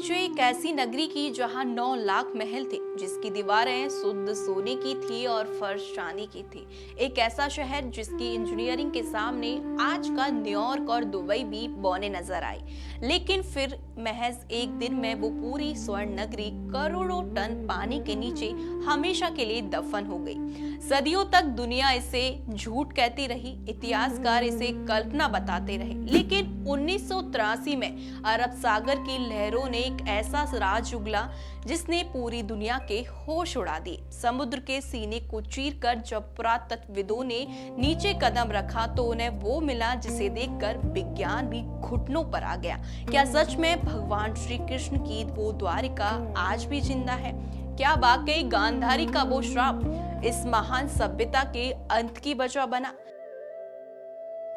लीजिए एक ऐसी नगरी की जहां 9 लाख महल थे, जिसकी दीवारें शुद्ध सोने की थी और फर्श चांदी की थी। एक ऐसा शहर जिसकी इंजीनियरिंग के सामने आज का न्यूयॉर्क और दुबई भी बौने नजर आई। लेकिन फिर महज एक दिन में वो पूरी स्वर्ण नगरी करोड़ों टन पानी के नीचे हमेशा के लिए दफन हो गई। सदियों तक दुनिया इसे झूठ कहती रही, इतिहासकार इसे कल्पना बताते रहे, लेकिन 1983 में अरब सागर की लहरों ने एक ऐसा राज उगला जिसने पूरी दुनिया के होश उड़ा दिए। समुद्र के सीने को चीरकर जब पुरातत्वविदों ने नीचे कदम रखा तो उन्हें वो मिला जिसे देखकर विज्ञान भी घुटनों पर आ गया। क्या सच में भगवान श्री कृष्ण की वो द्वारिका आज भी जिंदा है? क्या वाकई गांधारी का वो श्राप इस महान सभ्यता के अंत की वजह बना?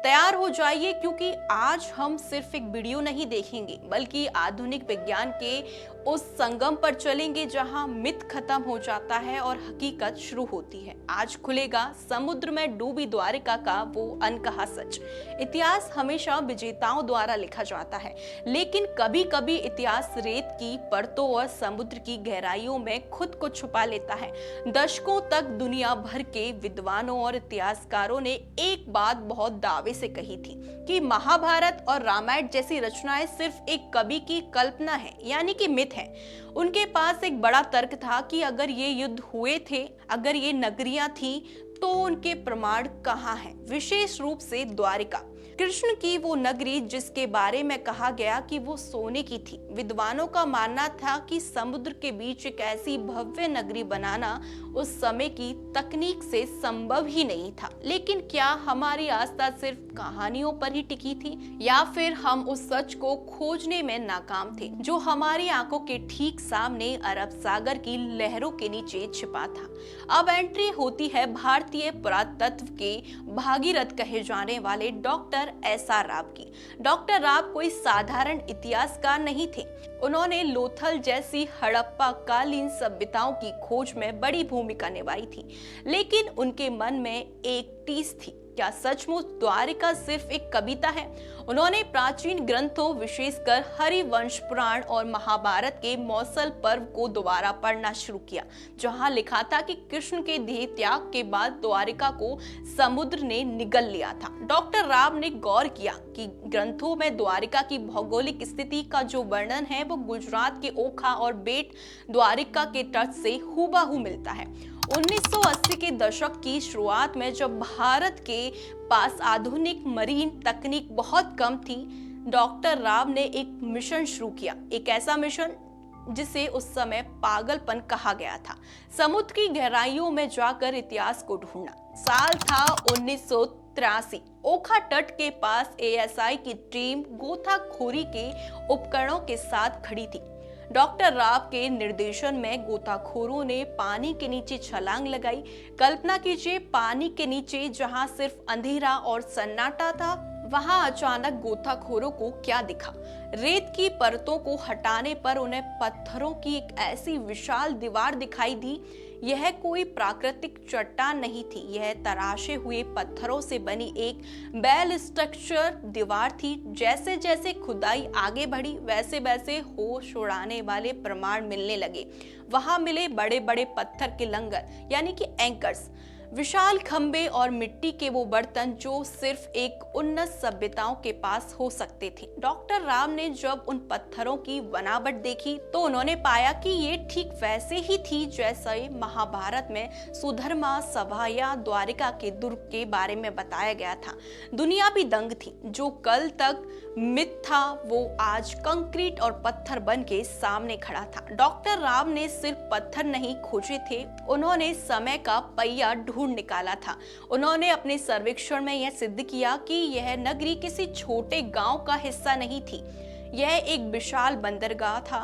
तैयार हो जाइए, क्योंकि आज हम सिर्फ एक वीडियो नहीं देखेंगे, बल्कि आधुनिक विज्ञान के उस संगम पर चलेंगे जहां मिथ खत्म हो जाता है और हकीकत शुरू होती है। आज खुलेगा समुद्र में डूबी द्वारिका का वो अनकहा सच। इतिहास हमेशा विजेताओं द्वारा लिखा जाता है, लेकिन कभी कभी इतिहास रेत की परतों और समुद्र की गहराइयों में खुद को छुपा लेता है। दशकों तक दुनिया भर के विद्वानों और इतिहासकारों ने एक बात बहुत दावे से कही थी कि महाभारत और रामायण जैसी रचनाएं सिर्फ एक कवि की कल्पना है, यानी कि मिथ है। उनके पास एक बड़ा तर्क था कि अगर ये युद्ध हुए थे, अगर ये नगरियां थी, तो उनके प्रमाण कहाँ हैं? विशेष रूप से द्वारिका, कृष्ण की वो नगरी जिसके बारे में कहा गया कि वो सोने की थी। विद्वानों का मानना था कि समुद्र के बीच एक ऐसी भव्य नगरी बनाना उस समय की तकनीक से संभव ही नहीं था। लेकिन क्या हमारी आस्था सिर्फ कहानियों पर ही टिकी थी, या फिर हम उस सच को खोजने में नाकाम थे जो हमारी आंखों के ठीक सामने अरब सागर की लहरों के नीचे छिपा था? अब एंट्री होती है भारतीय पुरातत्व के भागीरथ कहे जाने वाले डॉक्टर एस.आर. राव की। डॉक्टर राव कोई साधारण इतिहासकार नहीं थे। उन्होंने लोथल जैसी हड़प्पा कालीन सभ्यताओं की खोज में बड़ी भूमिका निभाई थी, लेकिन उनके मन में एक टीस थी। क्या सचमुच द्वारिका सिर्फ एक कविता है? उन्होंने प्राचीन ग्रंथों, विशेषकर हरिवंश पुराण और महाभारत के मौसल पर्व को दोबारा पढ़ना शुरू किया, जहां लिखा था कि कृष्ण के देह त्याग के बाद द्वारिका को समुद्र ने निगल लिया था। डॉक्टर राव ने गौर किया कि ग्रंथों में द्वारिका की भौगोलिक स्थिति का जो वर्णन है वो गुजरात के ओखा और बेट द्वारिका के तट से हूबहू मिलता है। 1980 के दशक की शुरुआत में जब भारत के पास आधुनिक मरीन तकनीक बहुत कम थी, डॉक्टर राव ने एक मिशन शुरू किया। एक ऐसा मिशन जिसे उस समय पागलपन कहा गया था। समुद्र की गहराइयों में जाकर इतिहास को ढूंढना। साल था 1983। ओखा तट के पास एएसआई की टीम गोताखोरी के उपकरणों के साथ खड़ी थी। डॉक्टर राव के निर्देशन में गोताखोरों ने पानी के नीचे छलांग लगाई। कल्पना कीजिए, पानी के नीचे जहां सिर्फ अंधेरा और सन्नाटा था, वहां अचानक गोताखोरों को क्या दिखा? रेत की परतों को हटाने पर उन्हें पत्थरों की एक ऐसी विशाल दीवार दिखाई दी। यह कोई प्राकृतिक चट्टान नहीं थी, यह तराशे हुए पत्थरों से बनी एक बेल स्ट्रक्चर दीवार थी। जैसे जैसे खुदाई आगे बढ़ी, वैसे वैसे होश उड़ाने वाले प्रमाण मिलने लगे। वहां मिले बड़े बड़े पत्थर के लंगर, यानी कि एंकर्स, विशाल खंबे और मिट्टी के वो बर्तन जो सिर्फ एक उन्नत सभ्यताओं के पास हो सकते थे। डॉक्टर राव ने जब उन पत्थरों की बनावट देखी तो उन्होंने पाया कि ये ठीक वैसे ही थी जैसे महाभारत में सुधर्मा सभा या द्वारिका के दुर्ग के बारे में बताया गया था। दुनिया भी दंग थी। जो कल तक मिथ था वो आज कंक्रीट और पत्थर बन के सामने खड़ा था। डॉक्टर राव ने सिर्फ पत्थर नहीं खोजे थे, उन्होंने समय का पहिया ढूंढ निकाला था। उन्होंने अपने सर्वेक्षण में यह सिद्ध किया कि यह नगरी किसी छोटे गांव का हिस्सा नहीं थी, यह एक विशाल बंदरगाह था।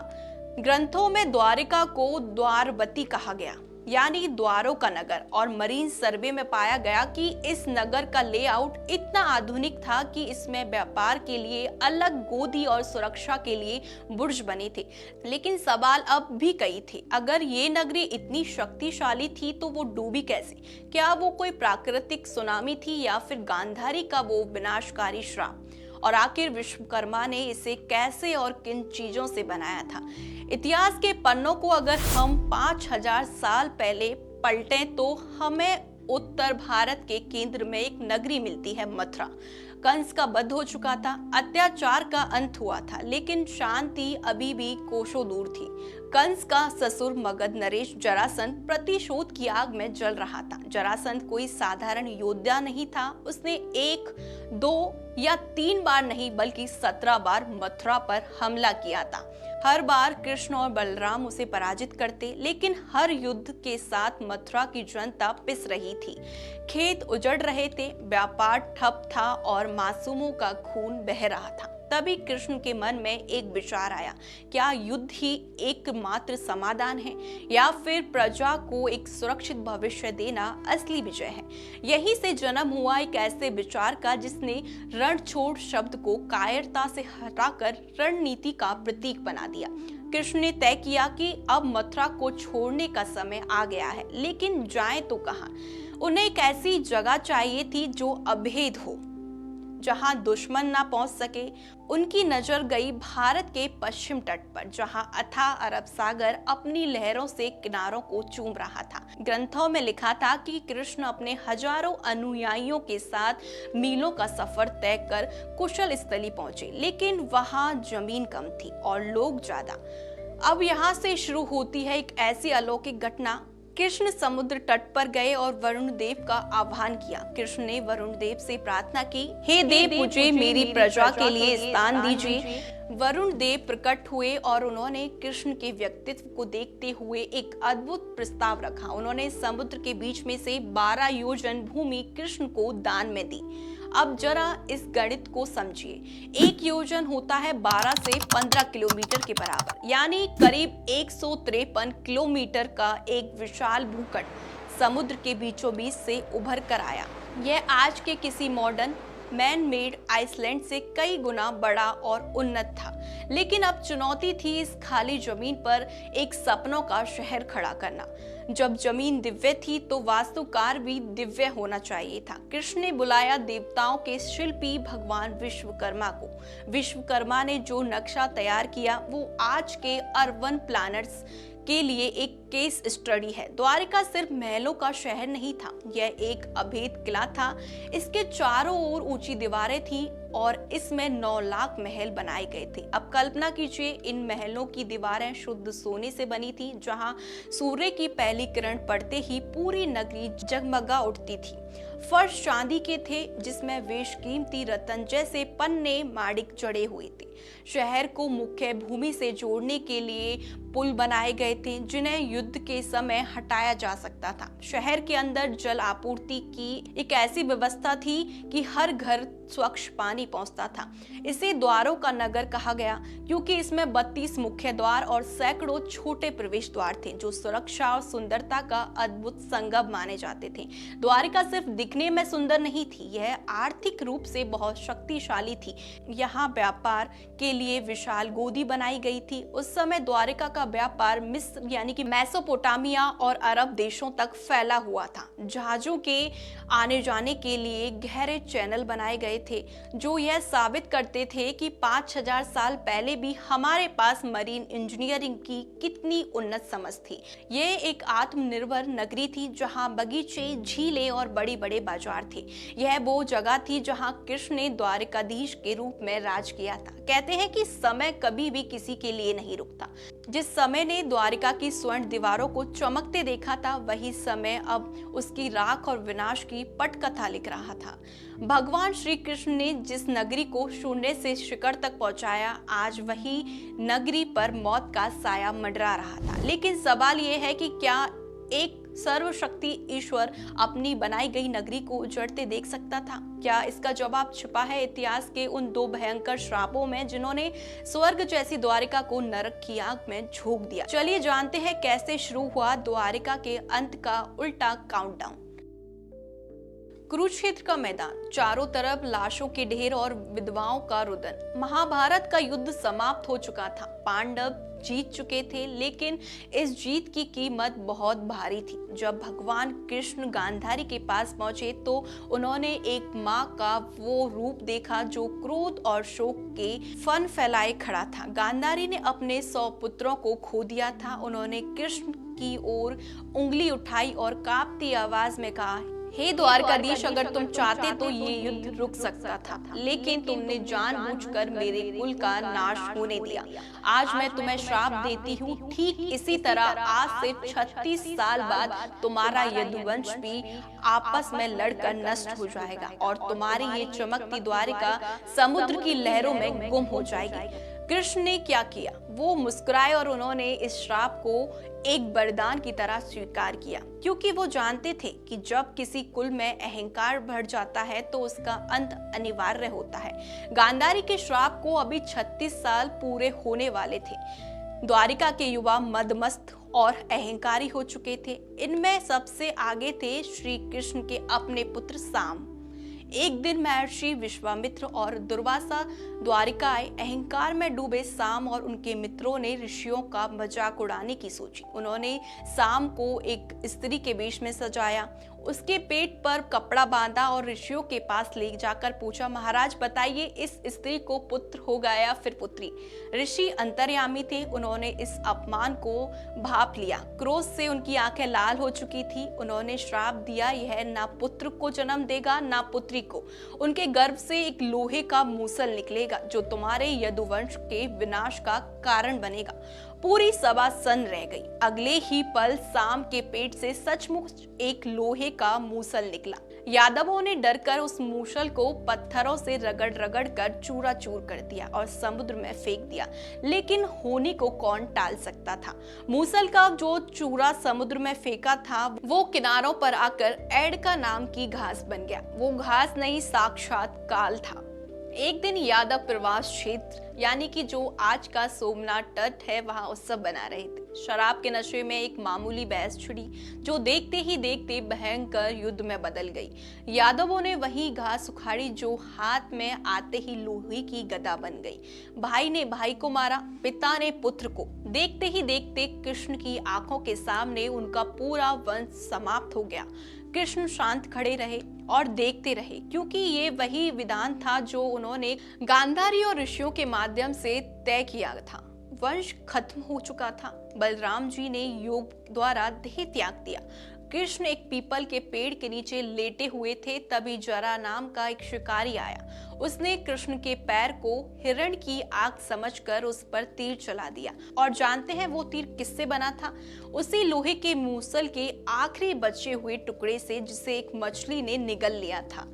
ग्रंथों में द्वारिका को द्वारवती कहा गया, यानी द्वारों का नगर, और मरीन सर्वे में पाया गया कि इस नगर का लेआउट इतना आधुनिक था कि इसमें व्यापार के लिए अलग गोदी और सुरक्षा के लिए बुर्ज बने थे। लेकिन सवाल अब भी कई थे। अगर ये नगरी इतनी शक्तिशाली थी तो वो डूबी कैसे? क्या वो कोई प्राकृतिक सुनामी थी या फिर गांधारी का वो विनाशकारी श्राप? और आखिर विश्वकर्मा ने इसे कैसे और किन चीजों से बनाया था। इतिहास के पन्नों को अगर हम 5000 साल पहले पलटें तो हमें उत्तर भारत के केंद्र में एक नगरी मिलती है, मथुरा। कंस का वध हो चुका था, अत्याचार का अंत हुआ था, लेकिन शांति अभी भी कोसों दूर थी। कंस का ससुर मगध नरेश जरासंध प्रतिशोध की आग में जल रहा था। जरासंध कोई साधारण योद्धा नहीं था। उसने 1, 2 या 3 बार नहीं बल्कि 17 बार मथुरा पर हमला किया था। हर बार कृष्ण और बलराम उसे पराजित करते, लेकिन हर युद्ध के साथ मथुरा की जनता पिस रही थी। खेत उजड़ रहे थे, व्यापार ठप था और मासूमों का खून बह रहा था। तभी कृष्ण के मन में एक विचार आया, क्या युद्ध ही एकमात्र समाधान है या फिर प्रजा को एक सुरक्षित भविष्य देना असली विजय है। यहीं से जन्म हुआ एक ऐसे विचार का जिसने रणछोड़ शब्द को कायरता से हटाकर रणनीति का प्रतीक बना दिया। कृष्ण ने तय किया कि अब मथुरा को छोड़ने का समय आ गया है, लेकिन जाएं तो कहां। उन्हें एक ऐसी जगह चाहिए थी जो अभेद हो, जहां दुश्मन ना पहुंच सके। उनकी नजर गई भारत के पश्चिम तट पर, जहां अथाह अरब सागर अपनी लहरों से किनारों को चूम रहा था। ग्रंथों में लिखा था कि कृष्ण अपने हजारों अनुयायियों के साथ मीलों का सफर तय कर कुशल स्थली पहुंचे, लेकिन वहां जमीन कम थी और लोग ज्यादा। अब यहाँ से शुरू होती है एक ऐसी अलौकिक घटना। कृष्ण समुद्र तट पर गए और वरुण देव का आह्वान किया। कृष्ण ने वरुण देव से प्रार्थना की, हे देव, मुझे मेरी प्रजा के लिए स्थान दीजिए। वरुण देव प्रकट हुए और उन्होंने कृष्ण के व्यक्तित्व को देखते हुए एक अद्भुत प्रस्ताव रखा। उन्होंने समुद्र के बीच में से 12 योजन भूमि कृष्ण को दान में दी। अब जरा इस गणित को समझिए, 1 योजन होता है 12 से 15 किलोमीटर के बराबर, यानी करीब 153 किलोमीटर का एक विशाल भूखंड समुद्र के बीचों बीच से उभर कर आया। यह आज के किसी मॉडर्न मैन मेड आइसलैंड से कई गुना बड़ा और उन्नत था, लेकिन अब चुनौती थी इस खाली जमीन पर एक सपनों का शहर खड़ा करना। जब जमीन दिव्य थी तो वास्तुकार भी दिव्य होना चाहिए था। कृष्ण ने बुलाया देवताओं के शिल्पी भगवान विश्वकर्मा को। विश्वकर्मा ने जो नक्शा तैयार किया वो आज के अर्बन प्लानर्स के लिए एक केस स्टडी है। द्वारिका सिर्फ महलों का शहर नहीं था, यह एक अभेद किला था। इसके चारों ओर ऊंची दीवारें थीं और इसमें 9 लाख महल बनाए गए थे। अब कल्पना कीजिए, इन महलों की दीवारें शुद्ध सोने से बनी थी, जहां सूर्य की पहली किरण पड़ते ही पूरी नगरी जगमगा उठती थी। फर्श चांदी के थे, जिसमें बेशकीमती रत्न जैसे पन्ने माणिक जड़े हुए थे। शहर को मुख्य भूमि से जोड़ने के लिए पुल बनाए गए थे, जिन्हें युद्ध के समय हटाया जा सकता था। शहर के अंदर जल आपूर्ति की एक ऐसी व्यवस्था थी कि हर घर स्वच्छ पानी पहुंचता था। इसे द्वारों का नगर कहा गया, क्योंकि इसमें 32 मुख्य द्वार और सैकड़ों छोटे प्रवेश द्वार थे, जो सुरक्षा और सुंदरता का अद्भुत संगम माने जाते थे। द्वारिका सिर्फ दिखने में सुंदर नहीं थी, यह आर्थिक रूप से बहुत शक्तिशाली थी। यहाँ व्यापार के लिए विशाल गोदी बनाई गई थी। उस समय द्वारिका का व्यापार मिस्र यानी कि मेसोपोटामिया और अरब देशों तक फैला हुआ था। जहाजों के आने जाने के लिए गहरे चैनल बनाए गए थे, जो यह साबित करते थे कि 5000 साल पहले भी हमारे पास मरीन इंजीनियरिंग की कितनी उन्नत समझ थी। यह एक आत्मनिर्भर नगरी थी, जहां बगीचे, झीलें और बड़े बड़े बाजार थे। यह वो जगह थी जहां कृष्ण ने द्वारिकाधीश के रूप में राज किया था। कहते हैं कि समय कभी भी किसी के लिए नहीं रुकता। जिस समय ने द्वारिका की स्वर्ण दीवारों को चमकते देखा था, वही समय अब उसकी राख और विनाश की पटकथा लिख रहा था। भगवान श्री कृष्ण ने जिस नगरी को शून्य से शिखर तक पहुंचाया, आज वही नगरी पर मौत का साया मंडरा रहा था। लेकिन सवाल यह है कि क्या एक सर्वशक्ति ईश्वर अपनी बनाई गई नगरी को उजड़ते देख सकता था? क्या इसका जवाब छिपा है इतिहास के उन 2 भयंकर श्रापों में, जिन्होंने स्वर्ग जैसी द्वारिका को नरक की आग में झोंक दिया? चलिए जानते हैं कैसे शुरू हुआ द्वारिका के अंत का उल्टा काउंटडाउन। कुरुक्षेत्र का मैदान, चारों तरफ लाशों के ढेर और विधवाओं का रुदन। महाभारत का युद्ध समाप्त हो चुका था। पांडव जीत चुके थे, लेकिन इस जीत की कीमत बहुत भारी थी। जब भगवान कृष्ण गांधारी के पास पहुंचे तो उन्होंने एक माँ का वो रूप देखा जो क्रोध और शोक के फन फैलाए खड़ा था। गांधारी ने अपने 100 पुत्रों को खो दिया था। उन्होंने कृष्ण की ओर उंगली उठाई और कांपती आवाज में कहा, हे द्वारकाधीश, अगर तुम चाहते तो ये युद्ध रुक सकता था, लेकिन तुमने जानबूझकर मेरे कुल का नाश होने दिया। आज मैं तुम्हें श्राप देती हूँ। ठीक इसी तरह आज से 36 साल बाद तुम्हारा यदुवंश भी आपस में लड़कर नष्ट हो जाएगा और तुम्हारी ये चमकती द्वारिका समुद्र की लहरों में गुम हो जाएगी। कृष्ण ने क्या किया? वो मुस्कुराए और उन्होंने इस श्राप को एक वरदान की तरह स्वीकार किया, क्योंकि वो जानते थे कि जब किसी कुल में अहंकार बढ़ जाता है तो उसका अंत अनिवार्य होता है। गांधारी के श्राप को अभी 36 साल पूरे होने वाले थे। द्वारिका के युवा मदमस्त और अहंकारी हो चुके थे। इनमें सबसे आगे थे श्री कृष्ण के अपने पुत्र साम। एक दिन महर्षि विश्वामित्र और दुर्वासा द्वारिका आए। अहंकार में डूबे साम और उनके मित्रों ने ऋषियों का मजाक उड़ाने की सोची। उन्होंने साम को एक स्त्री के वेश में सजाया, उसके पेट पर कपड़ा बांधा और ऋषियों के पास ले जाकर पूछा, महाराज बताइए, इस स्त्री को पुत्र होगा या फिर पुत्री? ऋषि अंतर्यामी थे। उन्होंने इस अपमान को भाप लिया। क्रोध से उनकी आंखें लाल हो चुकी थी। उन्होंने श्राप दिया, यह ना पुत्र को जन्म देगा ना पुत्री को। उनके गर्भ से एक लोहे का मूसल निकलेगा जो तुम्हारे यदुवंश के विनाश का कारण बनेगा। पूरी सभा सन्न रह गई। अगले ही पल साम के पेट से सचमुच एक लोहे का मूसल निकला। यादवों ने डरकर उस मूसल को पत्थरों से रगड़ रगड़ कर चूरा चूर कर दिया और समुद्र में फेंक दिया। लेकिन होनी को कौन टाल सकता था? मूसल का जो चूरा समुद्र में फेंका था वो किनारों पर आकर एडका नाम की घास बन गया। वो घास नहीं, साक्षात काल था। एक दिन यादव प्रवास क्षेत्र यानी कि जो आज का सोमनाथ तट है, वहां उत्सव बना रहे थे। शराब के नशे में एक मामूली बहस छिड़ी जो देखते ही देखते भयंकर युद्ध में बदल गई। यादवों ने वही घास उखाड़ी जो हाथ में आते ही लोहे की गदा बन गई। भाई ने भाई को मारा, पिता ने पुत्र को। देखते ही देखते कृष्ण की आंखों के सामने उनका पूरा वंश समाप्त हो गया। कृष्ण शांत खड़े रहे और देखते रहे, क्योंकि ये वही विधान था जो उन्होंने गांधारी और ऋषियों के माध्यम से तय किया था। वंश खत्म हो चुका था। बलराम जी ने योग द्वारा देह त्याग दिया। कृष्ण एक पीपल के पेड़ के नीचे लेटे हुए थे। तभी जरा नाम का एक शिकारी आया। उसने कृष्ण के पैर को हिरण की आंख समझकर उस पर तीर चला दिया। और जानते हैं वो तीर किससे बना था? उसी लोहे के मूसल के आखिरी बचे हुए टुकड़े से जिसे एक मछली ने निगल लिया था।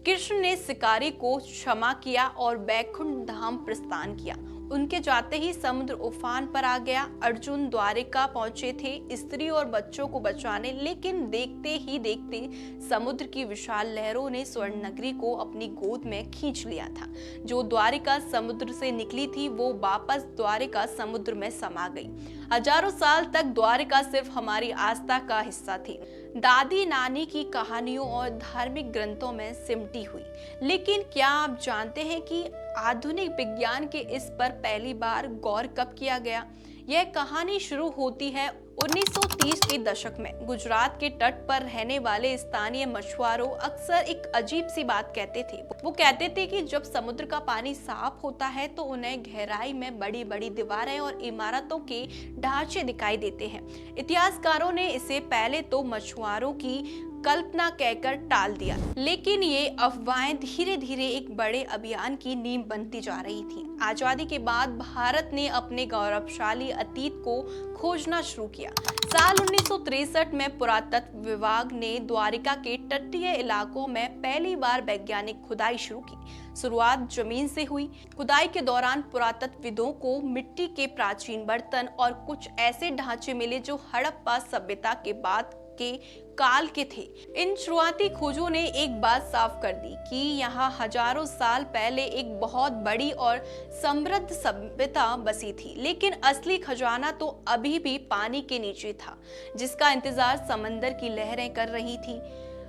कृष्ण ने शिकारी को क्षमा किया और बैकुंठ धाम प्रस्थान किया। उनके जाते ही समुद्र उफान पर आ गया। अर्जुन द्वारिका पहुंचे थे स्त्री और बच्चों को बचाने, लेकिन देखते ही देखते समुद्र की विशाल लहरों ने स्वर्ण नगरी को अपनी गोद में खींच लिया था। जो द्वारिका समुद्र से निकली थी वो वापस द्वारिका समुद्र में समा गई। हजारों साल तक द्वारिका सिर्फ हमारी आस्था का हिस्सा थी, दादी नानी की कहानियों और धार्मिक ग्रंथों में सिमटी हुई। लेकिन क्या आप जानते हैं कि आधुनिक विज्ञान के इस पर पहली बार गौर कब किया गया? यह कहानी शुरू होती है 1930 के दशक में। गुजरात के तट पर रहने वाले स्थानीय मछुआरों अक्सर एक अजीब सी बात कहते थे। वो कहते थे कि जब समुद्र का पानी साफ होता है तो उन्हें गहराई में बड़ी बड़ी दीवारें और इमारतों के ढांचे दिखाई देते हैं। इतिहासकारों ने इसे पहले तो मछुआरों की कल्पना कहकर टाल दिया, लेकिन ये अफवाहें धीरे धीरे एक बड़े अभियान की नींव बनती जा रही थी। आजादी के बाद भारत ने अपने गौरवशाली अतीत को खोजना शुरू किया। साल 1963 में पुरातत्व विभाग ने द्वारिका के तटीय इलाकों में पहली बार वैज्ञानिक खुदाई शुरू की। शुरुआत जमीन से हुई। खुदाई के दौरान पुरातत्वविदों को मिट्टी के प्राचीन बर्तन और कुछ ऐसे ढांचे मिले जो हड़प्पा सभ्यता के बाद के काल के थे। इन शुरुआती खोजों ने एक बात साफ कर दी कि यहाँ हजारों साल पहले एक बहुत बड़ी और समृद्ध सभ्यता बसी थी, लेकिन असली खजाना तो अभी भी पानी के नीचे था, जिसका इंतजार समंदर की लहरें कर रही थी।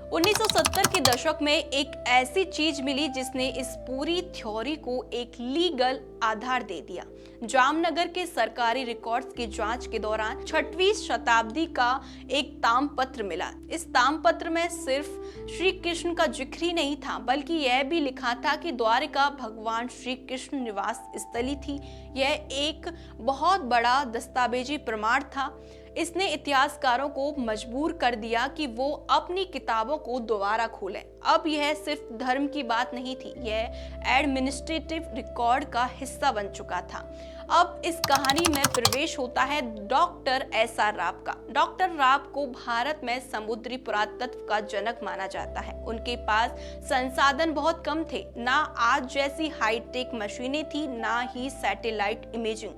1970 के दशक में एक ऐसी चीज मिली जिसने इस पूरी थ्योरी को एक लीगल आधार दे दिया। जामनगर के सरकारी रिकॉर्ड्स की जांच के दौरान 6वीं शताब्दी का एक ताम्रपत्र मिला। इस ताम्रपत्र में सिर्फ श्री कृष्ण का जिक्र ही नहीं था, बल्कि यह भी लिखा था कि द्वारिका भगवान श्री कृष्ण निवास स्थली थी। यह एक बहुत बड़ा दस्तावेजी प्रमाण था। इसने इतिहासकारों को मजबूर कर दिया कि वो अपनी किताबों को दोबारा खोलें। अब यह सिर्फ धर्म की बात नहीं थी, यह एडमिनिस्ट्रेटिव रिकॉर्ड का हिस्सा बन चुका था। अब इस कहानी में प्रवेश होता है डॉक्टर एस.आर. राव का। डॉक्टर राव को भारत में समुद्री पुरातत्व का जनक माना जाता है। उनके पास संसाधन बहुत कम थे, ना आज जैसी हाईटेक मशीनें थी, ना ही सैटेलाइट इमेजिंग,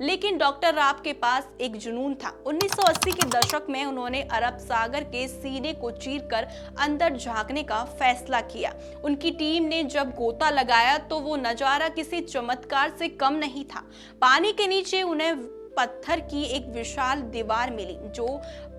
लेकिन डॉक्टर राव के पास एक जुनून था। 1980 के दशक में उन्होंने अरब सागर के सीने को चीरकर अंदर झांकने का फैसला किया। उनकी टीम ने जब गोता लगाया तो वो नजारा किसी चमत्कार से कम नहीं था। पानी के नीचे उन्हें पत्थर की एक विशाल दीवार मिली जो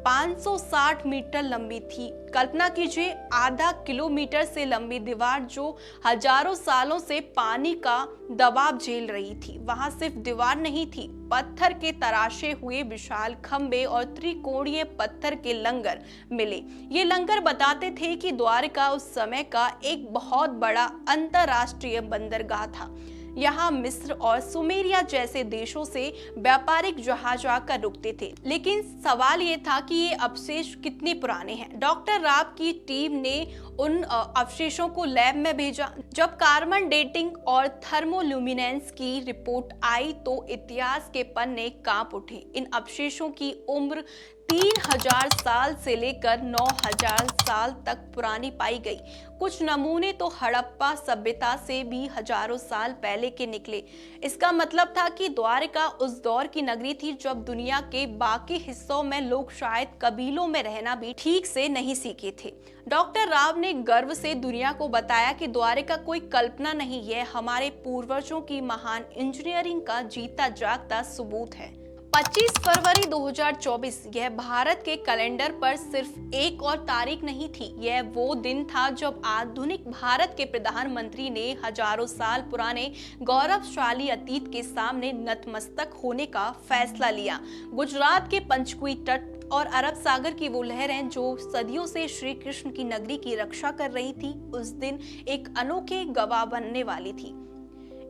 560 मीटर लंबी थी। कल्पना कीजिए, आधा किलोमीटर से लंबी दीवार जो हजारों सालों से पानी का दबाव झेल रही थी। वहां सिर्फ दीवार नहीं थी, पत्थर के तराशे हुए विशाल खंबे और त्रिकोणीय पत्थर के लंगर मिले। ये लंगर बताते थे कि द्वारका उस समय का एक बहुत बड़ा अंतरराष्ट्रीय बंदरगाह था। यहाँ मिस्र और सुमेरिया जैसे देशों से व्यापारिक जहाज आकर रुकते थे। लेकिन सवाल ये था कि ये अवशेष कितने पुराने हैं। डॉक्टर राव की टीम ने उन अवशेषों को लैब में भेजा। जब कार्बन डेटिंग और थर्मोल्यूमिनेंस की रिपोर्ट आई तो इतिहास के पन्ने कांप उठे। इन अवशेषों की उम्र 3000 साल से लेकर 9000 साल तक पुरानी पाई गई। कुछ नमूने तो हड़प्पा सभ्यता से भी हजारों साल पहले के निकले। इसका मतलब था कि द्वारका उस दौर की नगरी थी जब दुनिया के बाकी हिस्सों में लोग शायद कबीलों में रहना भी ठीक से नहीं सीखे थे। डॉक्टर राव ने गर्व से दुनिया को बताया कि द्वारका कोई कल्पना नहीं है, हमारे पूर्वजों की महान इंजीनियरिंग का जीता जागता सबूत है। 25 फरवरी 2024 यह भारत के कैलेंडर पर सिर्फ एक और तारीख नहीं थी, यह वो दिन था जब आधुनिक भारत के प्रधानमंत्री ने हजारों साल पुराने गौरवशाली अतीत के सामने नतमस्तक होने का फैसला लिया। गुजरात के पंचकुई तट और अरब सागर की वो लहरें जो सदियों से श्री कृष्ण की नगरी की रक्षा कर रही थी, उस दिन एक अनोखे गवाह बनने वाली थी।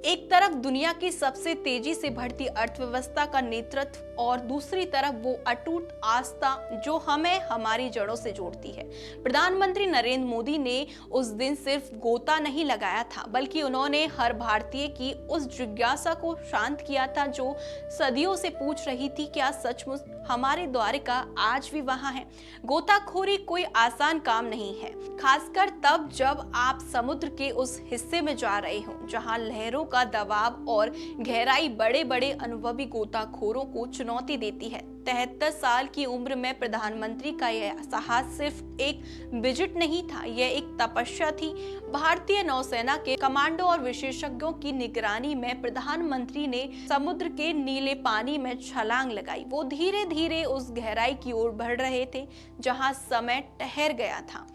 एक तरफ दुनिया की सबसे तेजी से बढ़ती अर्थव्यवस्था का नेतृत्व और दूसरी तरफ वो अटूट आस्था जो हमें हमारी जड़ों से जोड़ती है। प्रधानमंत्री नरेंद्र मोदी ने उस दिन सिर्फ गोता नहीं लगाया था, बल्कि उन्होंने हर भारतीय की उस जिज्ञासा को शांत किया था जो सदियों से पूछ रही थी, क्या सचमुच हमारे द्वारका आज भी वहां है। गोताखोरी कोई आसान काम नहीं है, खासकर तब जब आप समुद्र के उस हिस्से में जा रहे हो जहां लहरों का दबाव और गहराई बड़े बड़े अनुभवी गोताखोरों को चुनौती देती है। 73 साल की उम्र में प्रधानमंत्री का यह साहस सिर्फ एक विजिट नहीं था, यह एक तपस्या थी। भारतीय नौसेना के कमांडो और विशेषज्ञों की निगरानी में प्रधानमंत्री ने समुद्र के नीले पानी में छलांग लगाई। वो धीरे धीरे उस गहराई की ओर बढ़ रहे थे जहां समय ठहर गया था,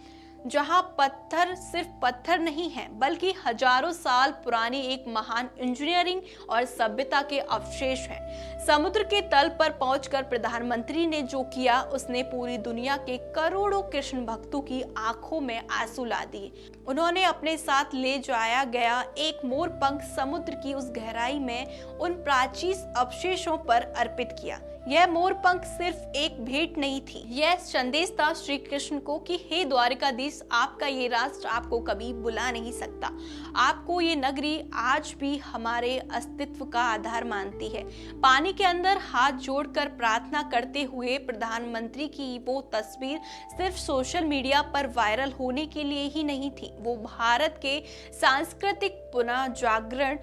जहां पत्थर सिर्फ पत्थर नहीं है बल्कि हजारों साल पुरानी एक महान इंजीनियरिंग और सभ्यता के अवशेष हैं। समुद्र के तल पर पहुंचकर प्रधानमंत्री ने जो किया उसने पूरी दुनिया के करोड़ों कृष्ण भक्तों की आंखों में आंसू ला दिए। उन्होंने अपने साथ ले जाया गया एक मोर पंख समुद्र की उस गहराई में उन प्राचीन अवशेषों पर अर्पित किया। यह मोर पंख सिर्फ एक भेंट नहीं थी, यह संदेश था श्री कृष्ण को कि हे द्वारकाधीश, आपका ये राष्ट्र आपको कभी बुला नहीं सकता। आपको ये नगरी आज भी हमारे अस्तित्व का आधार मानती है। पानी के अंदर हाथ जोड़कर प्रार्थना करते हुए प्रधानमंत्री की वो तस्वीर सिर्फ सोशल मीडिया पर वायरल होने के लिए ही नहीं थी, वो भारत के सांस्कृतिक पुनः जागरण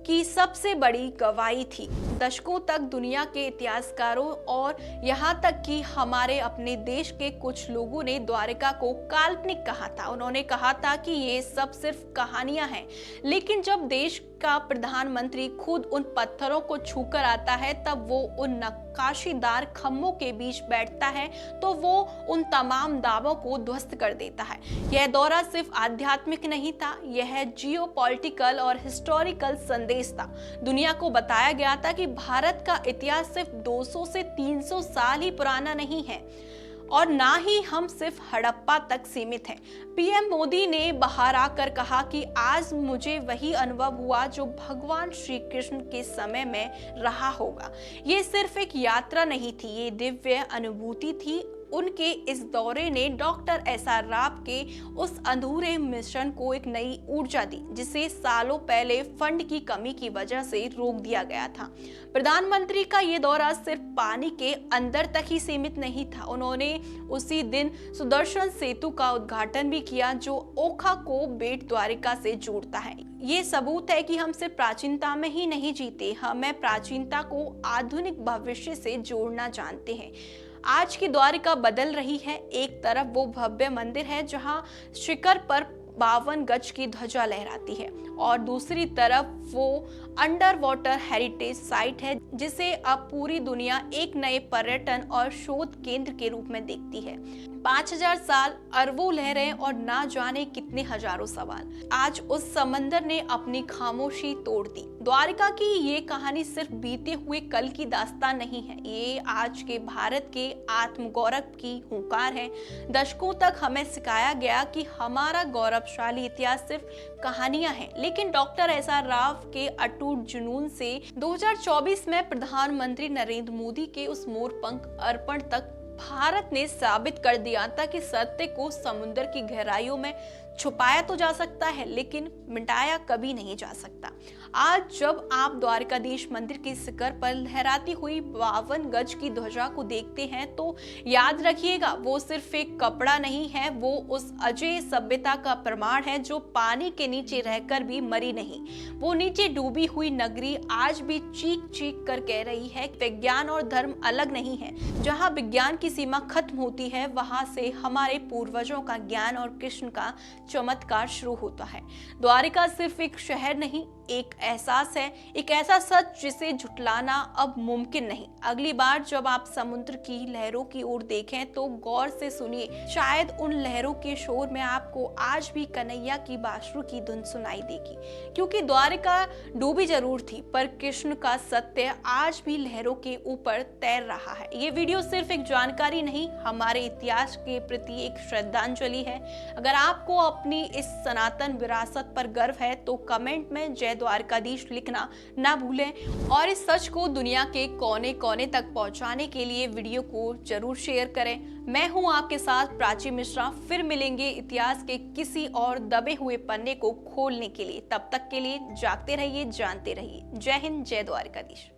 की सबसे बड़ी गवाही थी। दशकों तक दुनिया के इतिहासकारों और यहाँ तक कि हमारे अपने देश के कुछ लोगों ने द्वारका को काल्पनिक कहा था। उन्होंने कहा था कि ये सब सिर्फ कहानियां हैं, लेकिन जब देश का प्रधानमंत्री खुद उन पत्थरों को छूकर आता है, तब वो उन नक्काशीदार खम्भों के बीच बैठता है तो वो उन तमाम दावों को ध्वस्त कर देता है। यह दौरा सिर्फ आध्यात्मिक नहीं था, यह जियोपॉलिटिकल और हिस्टोरिकल संदेश था। दुनिया को बताया गया था कि भारत का इतिहास सिर्फ 200 से 300 साल ही पुराना नहीं है और ना ही हम सिर्फ हड़प्पा तक सीमित हैं। पीएम मोदी ने बाहर आकर कहा कि आज मुझे वही अनुभव हुआ जो भगवान श्री कृष्ण के समय में रहा होगा। ये सिर्फ एक यात्रा नहीं थी, ये दिव्य अनुभूति थी। उनके इस दौरे ने डॉक्टर एसआर राव के उस अधूरे मिशन को एक नई ऊर्जा दी, जिसे सालों पहले फंड की कमी की वजह से रोक दिया गया था। प्रधानमंत्री का ये दौरा सिर्फ पानी के अंदर तक ही सीमित नहीं था। उन्होंने उसी दिन सुदर्शन सेतु का उद्घाटन भी किया, जो ओखा को बेट द्वारिका से जोड़ता है। ये सबूत है कि हम सिर्फ प्राचीनता में ही नहीं जीते, हमें प्राचीनता को आधुनिक भविष्य से जोड़ना जानते हैं। आज की द्वारिका बदल रही है। एक तरफ वो भव्य मंदिर है जहां शिखर पर 52 गज की ध्वजा लहराती है और दूसरी तरफ वो अंडर वाटर हेरिटेज साइट है, जिसे अब पूरी दुनिया एक नए पर्यटन और शोध केंद्र के रूप में देखती है। 5000 साल, अरबों लहरें और ना जाने कितने हजारों सवाल। आज उस समंदर ने अपनी खामोशी तोड़ दी। द्वारिका की ये कहानी सिर्फ बीते हुए कल की दास्तान नहीं है, ये आज के भारत के आत्मगौरव की हुंकार है। दशकों तक हमें सिखाया गया कि हमारा गौरवशाली इतिहास सिर्फ कहानियां हैं, लेकिन डॉक्टर एसआर राव के अटूट जुनून से 2024 में प्रधानमंत्री नरेंद्र मोदी के उस मोरपंख अर्पण तक भारत ने साबित कर दिया था कि सत्य को समुद्र की गहराइयों में छुपाया तो जा सकता है, लेकिन मिटाया कभी नहीं जा सकता। आज जब आप द्वारकाधीश मंदिर के शिखर पर लहराती हुई 52 गज की ध्वजा को देखते हैं तो याद रखिएगा, वो सिर्फ एक कपड़ा नहीं है, वो उस अजय सभ्यता का प्रमाण है जो पानी के नीचे रहकर भी मरी नहीं। वो नीचे डूबी हुई नगरी आज भी चीख चीख कर कह रही है, विज्ञान और धर्म अलग नहीं है। जहाँ विज्ञान की सीमा खत्म होती है, वहां से हमारे पूर्वजों का ज्ञान और कृष्ण का चमत्कार शुरू होता है। द्वारिका सिर्फ एक शहर नहीं, एक एहसास है, एक ऐसा सच जिसे झुटलाना अब मुमकिन नहीं। अगली बार जब आप समुद्र की लहरों की ओर देखें तो गौर से सुनिए, शायद उन लहरों के शोर में आपको आज भी कन्हैया की बांसुरी की धुन सुनाई देगी। क्योंकि द्वारिका डूबी जरूर थी, पर कृष्ण का सत्य आज भी लहरों के ऊपर तैर रहा है। ये वीडियो सिर्फ एक जानकारी नहीं, हमारे इतिहास के प्रति एक श्रद्धांजलि है। अगर आपको अपनी इस सनातन विरासत पर गर्व है तो कमेंट में जय द्वारकाधीश लिखना ना भूलें और इस सच को दुनिया के कोने कोने तक पहुंचाने के लिए वीडियो को जरूर शेयर करें। मैं हूं आपके साथ प्राची मिश्रा, फिर मिलेंगे इतिहास के किसी और दबे हुए पन्ने को खोलने के लिए। तब तक के लिए जागते रहिए, जानते रहिए। जय हिंद, जय द्वारकाधीश।